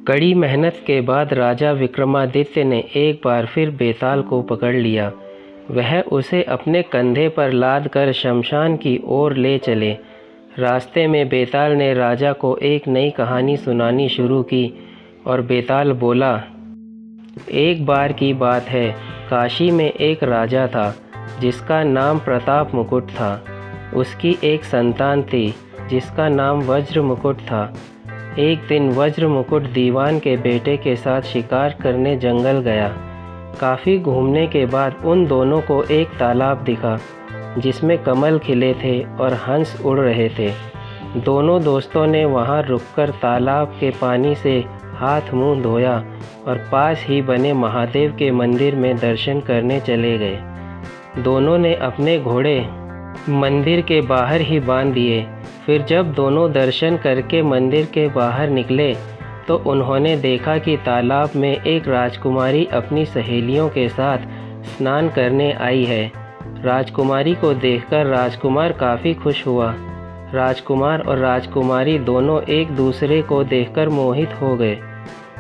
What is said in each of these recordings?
कड़ी मेहनत के बाद राजा विक्रमादित्य ने एक बार फिर बेताल को पकड़ लिया। वह उसे अपने कंधे पर लाद कर शमशान की ओर ले चले। रास्ते में बेताल ने राजा को एक नई कहानी सुनानी शुरू की और बेताल बोला, एक बार की बात है, काशी में एक राजा था जिसका नाम प्रताप मुकुट था। उसकी एक संतान थी जिसका नाम वज्र मुकुट था। एक दिन वज्र मुकुट दीवान के बेटे के साथ शिकार करने जंगल गया। काफ़ी घूमने के बाद उन दोनों को एक तालाब दिखा जिसमें कमल खिले थे और हंस उड़ रहे थे। दोनों दोस्तों ने वहां रुककर तालाब के पानी से हाथ मुंह धोया और पास ही बने महादेव के मंदिर में दर्शन करने चले गए। दोनों ने अपने घोड़े मंदिर के बाहर ही बांध दिए। फिर जब दोनों दर्शन करके मंदिर के बाहर निकले तो उन्होंने देखा कि तालाब में एक राजकुमारी अपनी सहेलियों के साथ स्नान करने आई है। राजकुमारी को देखकर राजकुमार काफ़ी खुश हुआ। राजकुमार और राजकुमारी दोनों एक दूसरे को देखकर मोहित हो गए।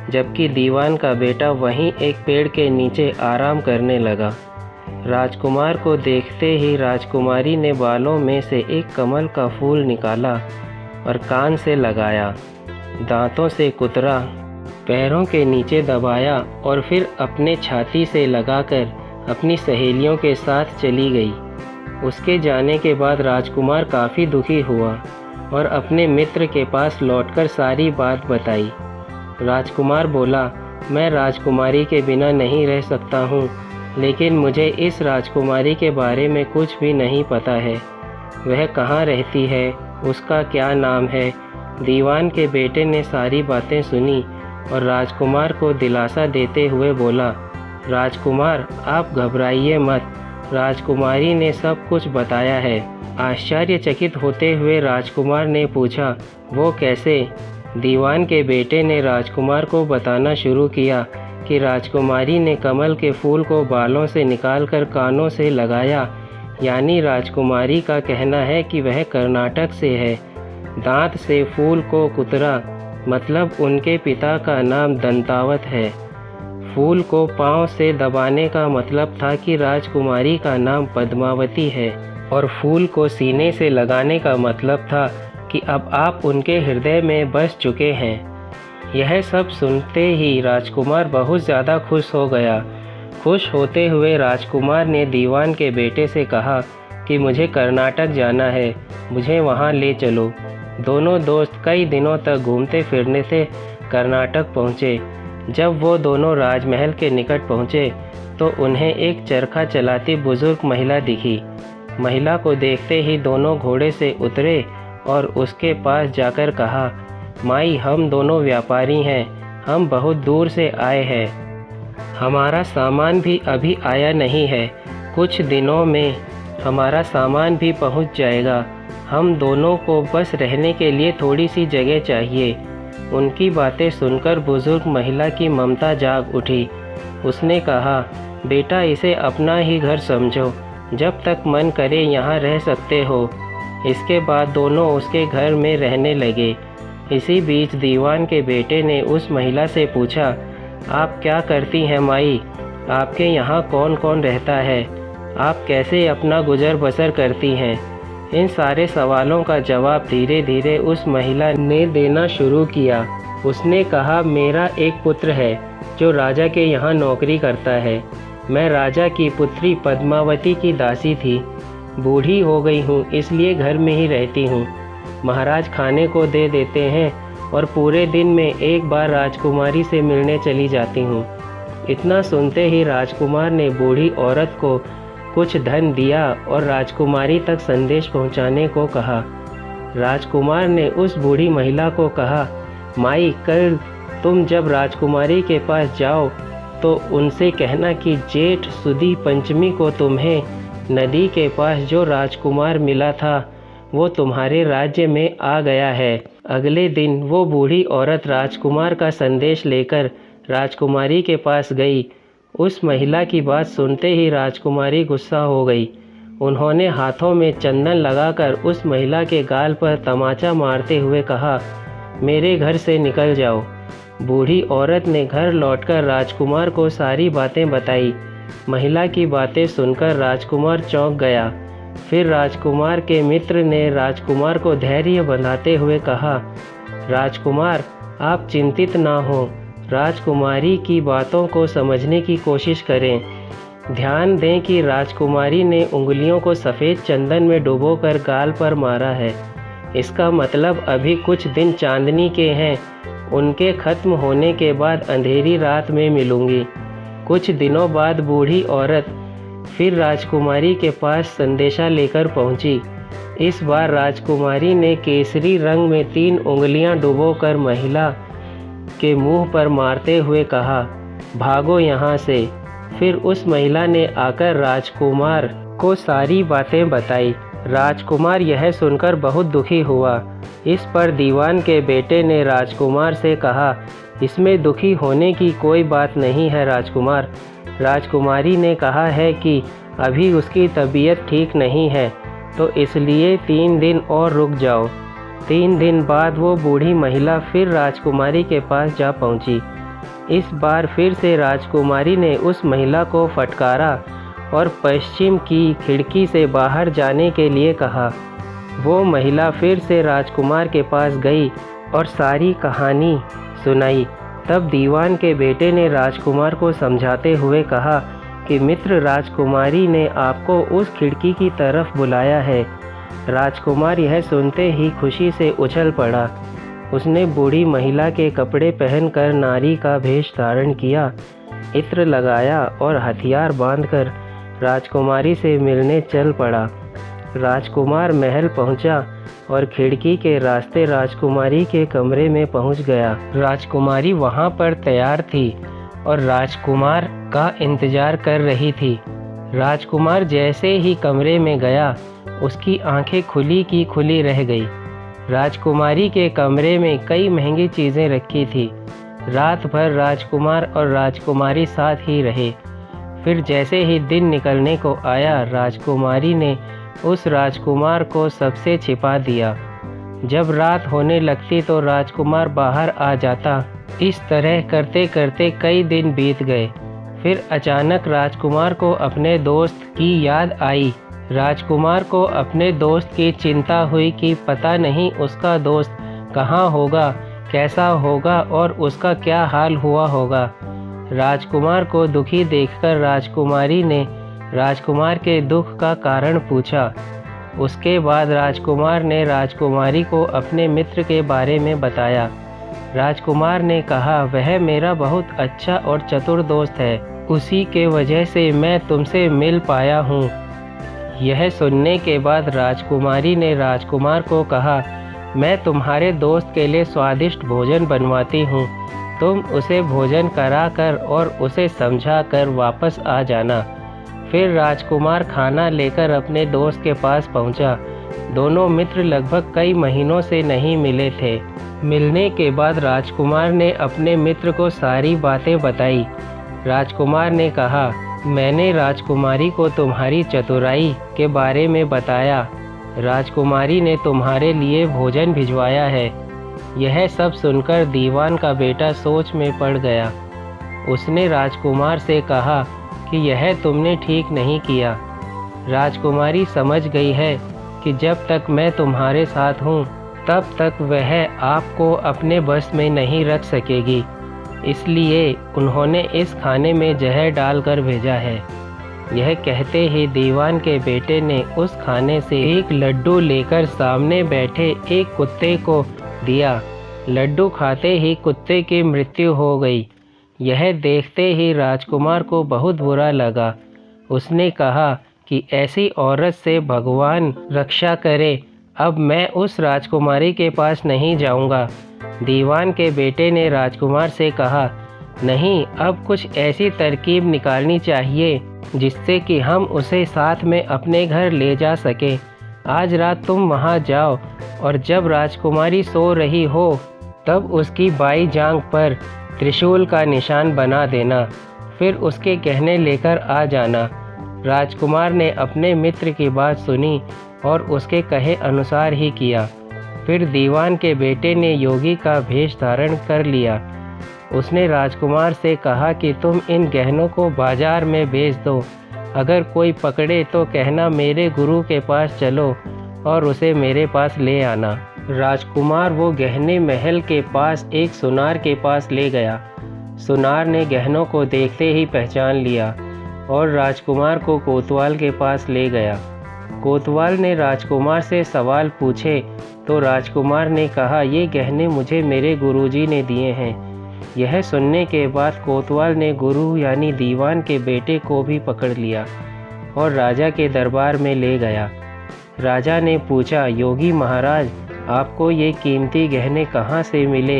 जबकि दीवान का बेटा वहीं एक पेड़ के नीचे आराम करने लगा। राजकुमार को देखते ही राजकुमारी ने बालों में से एक कमल का फूल निकाला और कान से लगाया, दांतों से कुतरा, पैरों के नीचे दबाया और फिर अपने छाती से लगाकर अपनी सहेलियों के साथ चली गई। उसके जाने के बाद राजकुमार काफ़ी दुखी हुआ और अपने मित्र के पास लौटकर सारी बात बताई। राजकुमार बोला, मैं राजकुमारी के बिना नहीं रह सकता हूँ, लेकिन मुझे इस राजकुमारी के बारे में कुछ भी नहीं पता है। वह कहाँ रहती है, उसका क्या नाम है। दीवान के बेटे ने सारी बातें सुनी और राजकुमार को दिलासा देते हुए बोला, राजकुमार आप घबराइए मत, राजकुमारी ने सब कुछ बताया है। आश्चर्यचकित होते हुए राजकुमार ने पूछा, वो कैसे? दीवान के बेटे ने राजकुमार को बताना शुरू किया कि राजकुमारी ने कमल के फूल को बालों से निकालकर कानों से लगाया। यानी राजकुमारी का कहना है कि वह कर्नाटक से है। दांत से फूल को कुतरा, मतलब उनके पिता का नाम दंतावत है। फूल को पांव से दबाने का मतलब था कि राजकुमारी का नाम पद्मावती है। और फूल को सीने से लगाने का मतलब था कि अब आप उनके हृदय में बस चुके हैं। यह सब सुनते ही राजकुमार बहुत ज़्यादा खुश हो गया। खुश होते हुए राजकुमार ने दीवान के बेटे से कहा कि मुझे कर्नाटक जाना है, मुझे वहाँ ले चलो। दोनों दोस्त कई दिनों तक घूमते फिरने से कर्नाटक पहुँचे। जब वो दोनों राजमहल के निकट पहुँचे तो उन्हें एक चरखा चलाती बुजुर्ग महिला दिखी। महिला को देखते ही दोनों घोड़े से उतरे और उसके पास जाकर कहा, माई हम दोनों व्यापारी हैं, हम बहुत दूर से आए हैं, हमारा सामान भी अभी आया नहीं है, कुछ दिनों में हमारा सामान भी पहुंच जाएगा। हम दोनों को बस रहने के लिए थोड़ी सी जगह चाहिए। उनकी बातें सुनकर बुजुर्ग महिला की ममता जाग उठी। उसने कहा, बेटा इसे अपना ही घर समझो, जब तक मन करे यहाँ रह सकते हो। इसके बाद दोनों उसके घर में रहने लगे। इसी बीच दीवान के बेटे ने उस महिला से पूछा, आप क्या करती हैं माई? आपके यहाँ कौन कौन रहता है? आप कैसे अपना गुजर बसर करती हैं? इन सारे सवालों का जवाब धीरे धीरे उस महिला ने देना शुरू किया। उसने कहा, मेरा एक पुत्र है जो राजा के यहाँ नौकरी करता है। मैं राजा की पुत्री पद्मावती की दासी थी। बूढ़ी हो गई हूँ, इसलिए घर में ही रहती हूँ। महाराज खाने को दे देते हैं और पूरे दिन में एक बार राजकुमारी से मिलने चली जाती हूँ। इतना सुनते ही राजकुमार ने बूढ़ी औरत को कुछ धन दिया और राजकुमारी तक संदेश पहुँचाने को कहा। राजकुमार ने उस बूढ़ी महिला को कहा, माई कल तुम जब राजकुमारी के पास जाओ तो उनसे कहना कि जेठ सुदी पंचमी को तुम्हें नदी के पास जो राजकुमार मिला था वो तुम्हारे राज्य में आ गया है। अगले दिन वो बूढ़ी औरत राजकुमार का संदेश लेकर राजकुमारी के पास गई। उस महिला की बात सुनते ही राजकुमारी गुस्सा हो गई। उन्होंने हाथों में चंदन लगाकर उस महिला के गाल पर तमाचा मारते हुए कहा, मेरे घर से निकल जाओ। बूढ़ी औरत ने घर लौटकर राजकुमार को सारी बातें बताई। महिला की बातें सुनकर राजकुमार चौंक गया। फिर राजकुमार के मित्र ने राजकुमार को धैर्य बंधाते हुए कहा, राजकुमार, आप चिंतित ना हो, राजकुमारी की बातों को समझने की कोशिश करें। ध्यान दें कि राजकुमारी ने उंगलियों को सफ़ेद चंदन में डुबोकर गाल पर मारा है। इसका मतलब अभी कुछ दिन चांदनी के हैं। उनके ख़त्म होने के बाद अंधेरी रात में मिलूंगी। कुछ दिनों बाद बूढ़ी औरत फिर राजकुमारी के पास संदेशा लेकर पहुंची। इस बार राजकुमारी ने केसरी रंग में 3 उंगलियां डुबोकर महिला के मुंह पर मारते हुए कहा, भागो यहाँ से। फिर उस महिला ने आकर राजकुमार को सारी बातें बताई। राजकुमार यह सुनकर बहुत दुखी हुआ। इस पर दीवान के बेटे ने राजकुमार से कहा, इसमें दुखी होने की कोई बात नहीं है राजकुमार। राजकुमारी ने कहा है कि अभी उसकी तबीयत ठीक नहीं है, तो इसलिए 3 दिन और रुक जाओ। 3 दिन बाद वो बूढ़ी महिला फिर राजकुमारी के पास जा पहुंची। इस बार फिर से राजकुमारी ने उस महिला को फटकारा और पश्चिम की खिड़की से बाहर जाने के लिए कहा। वो महिला फिर से राजकुमार के पास गई और सारी कहानी सुनाई। तब दीवान के बेटे ने राजकुमार को समझाते हुए कहा कि मित्र, राजकुमारी ने आपको उस खिड़की की तरफ बुलाया है। राजकुमार यह सुनते ही खुशी से उछल पड़ा। उसने बूढ़ी महिला के कपड़े पहनकर नारी का भेष धारण किया, इत्र लगाया और हथियार बांधकर राजकुमारी से मिलने चल पड़ा। राजकुमार महल पहुंचा और खिड़की के रास्ते राजकुमारी के कमरे में पहुंच गया। राजकुमारी वहां पर तैयार थी और राजकुमार का इंतजार कर रही थी। राजकुमार जैसे ही कमरे में गया, उसकी आंखें खुली की खुली रह गई। राजकुमारी के कमरे में कई महंगी चीज़ें रखी थी। रात भर राजकुमार और राजकुमारी साथ ही रहे। फिर जैसे ही दिन निकलने को आया, राजकुमारी ने उस राजकुमार को सबसे छिपा दिया। जब रात होने लगती तो राजकुमार बाहर आ जाता। इस तरह करते करते कई दिन बीत गए। फिर अचानक राजकुमार को अपने दोस्त की याद आई। राजकुमार को अपने दोस्त की चिंता हुई कि पता नहीं उसका दोस्त कहाँ होगा, कैसा होगा और उसका क्या हाल हुआ होगा। राजकुमार को दुखी देखकर राजकुमारी ने राजकुमार के दुख का कारण पूछा। उसके बाद राजकुमार ने राजकुमारी को अपने मित्र के बारे में बताया। राजकुमार ने कहा, वह मेरा बहुत अच्छा और चतुर दोस्त है, उसी के वजह से मैं तुमसे मिल पाया हूँ। यह सुनने के बाद राजकुमारी ने राजकुमार को कहा, मैं तुम्हारे दोस्त के लिए स्वादिष्ट भोजन बनवाती हूँ। तुम उसे भोजन कराकर और उसे समझाकर वापस आ जाना। फिर राजकुमार खाना लेकर अपने दोस्त के पास पहुँचा। दोनों मित्र लगभग कई महीनों से नहीं मिले थे। मिलने के बाद राजकुमार ने अपने मित्र को सारी बातें बताई। राजकुमार ने कहा, मैंने राजकुमारी को तुम्हारी चतुराई के बारे में बताया। राजकुमारी ने तुम्हारे लिए भोजन भिजवाया है। यह सब सुनकर दीवान का बेटा सोच में पड़ गया। उसने राजकुमार से कहा कि यह तुमने ठीक नहीं किया। राजकुमारी समझ गई है कि जब तक मैं तुम्हारे साथ हूँ, तब तक वह आपको अपने बस में नहीं रख सकेगी। इसलिए उन्होंने इस खाने में जहर डालकर भेजा है। यह कहते ही दीवान के बेटे ने उस खाने से एक लड्डू लेकर सामने बैठे एक कुत्ते को दिया। लड्डू खाते ही कुत्ते की मृत्यु हो गई। यह देखते ही राजकुमार को बहुत बुरा लगा। उसने कहा कि ऐसी औरत से भगवान रक्षा करे। अब मैं उस राजकुमारी के पास नहीं जाऊंगा। दीवान के बेटे ने राजकुमार से कहा, नहीं, अब कुछ ऐसी तरकीब निकालनी चाहिए जिससे कि हम उसे साथ में अपने घर ले जा सके। आज रात तुम वहां जाओ और जब राजकुमारी सो रही हो तब उसकी बाई जांघ पर त्रिशूल का निशान बना देना। फिर उसके कहने लेकर आ जाना। राजकुमार ने अपने मित्र की बात सुनी और उसके कहे अनुसार ही किया। फिर दीवान के बेटे ने योगी का भेष धारण कर लिया। उसने राजकुमार से कहा कि तुम इन गहनों को बाजार में बेच दो। अगर कोई पकड़े तो कहना मेरे गुरु के पास चलो और उसे मेरे पास ले आना। राजकुमार वो गहने महल के पास एक सुनार के पास ले गया। सुनार ने गहनों को देखते ही पहचान लिया और राजकुमार को कोतवाल के पास ले गया। कोतवाल ने राजकुमार से सवाल पूछे तो राजकुमार ने कहा, ये गहने मुझे मेरे गुरुजी ने दिए हैं। यह सुनने के बाद कोतवाल ने गुरु यानी दीवान के बेटे को भी पकड़ लिया और राजा के दरबार में ले गया। राजा ने पूछा, योगी महाराज, आपको ये कीमती गहने कहाँ से मिले?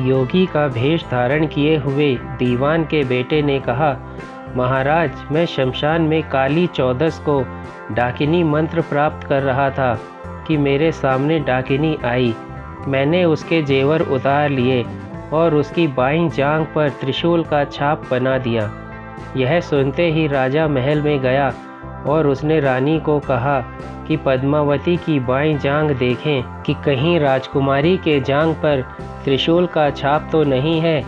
योगी का भेष धारण किए हुए दीवान के बेटे ने कहा, महाराज, मैं शमशान में काली चौदस को डाकिनी मंत्र प्राप्त कर रहा था कि मेरे सामने डाकिनी आई। मैंने उसके जेवर उतार लिए और उसकी बाईं जांघ पर त्रिशूल का छाप बना दिया। यह सुनते ही राजा महल में गया और उसने रानी को कहा कि पद्मावती की बाईं जांघ देखें कि कहीं राजकुमारी के जांघ पर त्रिशूल का छाप तो नहीं है।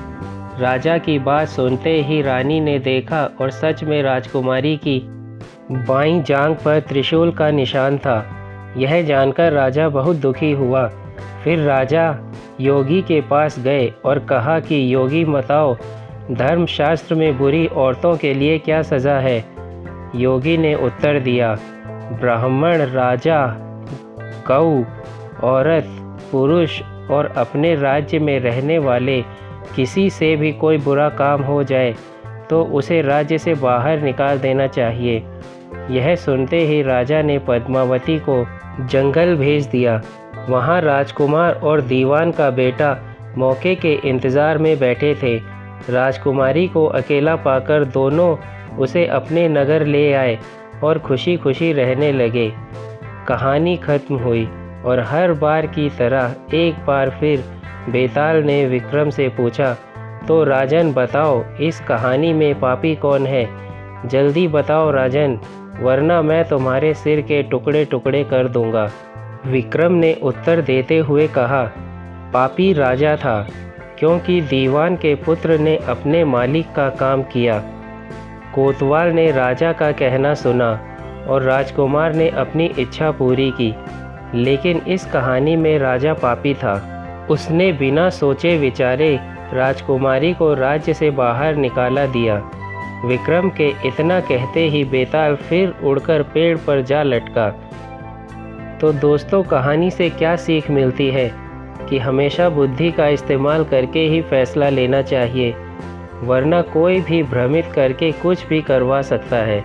राजा की बात सुनते ही रानी ने देखा और सच में राजकुमारी की बाईं जांघ पर त्रिशूल का निशान था। यह जानकर राजा बहुत दुखी हुआ। फिर राजा योगी के पास गए और कहा कि योगी बताओ, धर्मशास्त्र में बुरी औरतों के लिए क्या सज़ा है? योगी ने उत्तर दिया, ब्राह्मण, राजा, गऊ, औरत, पुरुष और अपने राज्य में रहने वाले किसी से भी कोई बुरा काम हो जाए तो उसे राज्य से बाहर निकाल देना चाहिए। यह सुनते ही राजा ने पद्मावती को जंगल भेज दिया। वहाँ राजकुमार और दीवान का बेटा मौके के इंतज़ार में बैठे थे। राजकुमारी को अकेला पाकर दोनों उसे अपने नगर ले आए और खुशी खुशी रहने लगे। कहानी खत्म हुई और हर बार की तरह एक बार फिर बेताल ने विक्रम से पूछा, तो राजन बताओ, इस कहानी में पापी कौन है? जल्दी बताओ राजन, वरना मैं तुम्हारे सिर के टुकड़े टुकड़े कर दूंगा। विक्रम ने उत्तर देते हुए कहा, पापी राजा था, क्योंकि दीवान के पुत्र ने अपने मालिक का काम किया। कोतवाल ने राजा का कहना सुना और राजकुमार ने अपनी इच्छा पूरी की। लेकिन इस कहानी में राजा पापी था। उसने बिना सोचे विचारे राजकुमारी को राज्य से बाहर निकाला दिया। विक्रम के इतना कहते ही बेताल फिर उड़कर पेड़ पर जा लटका। तो दोस्तों, कहानी से क्या सीख मिलती है कि हमेशा बुद्धि का इस्तेमाल करके ही फैसला लेना चाहिए, वरना कोई भी भ्रमित करके कुछ भी करवा सकता है।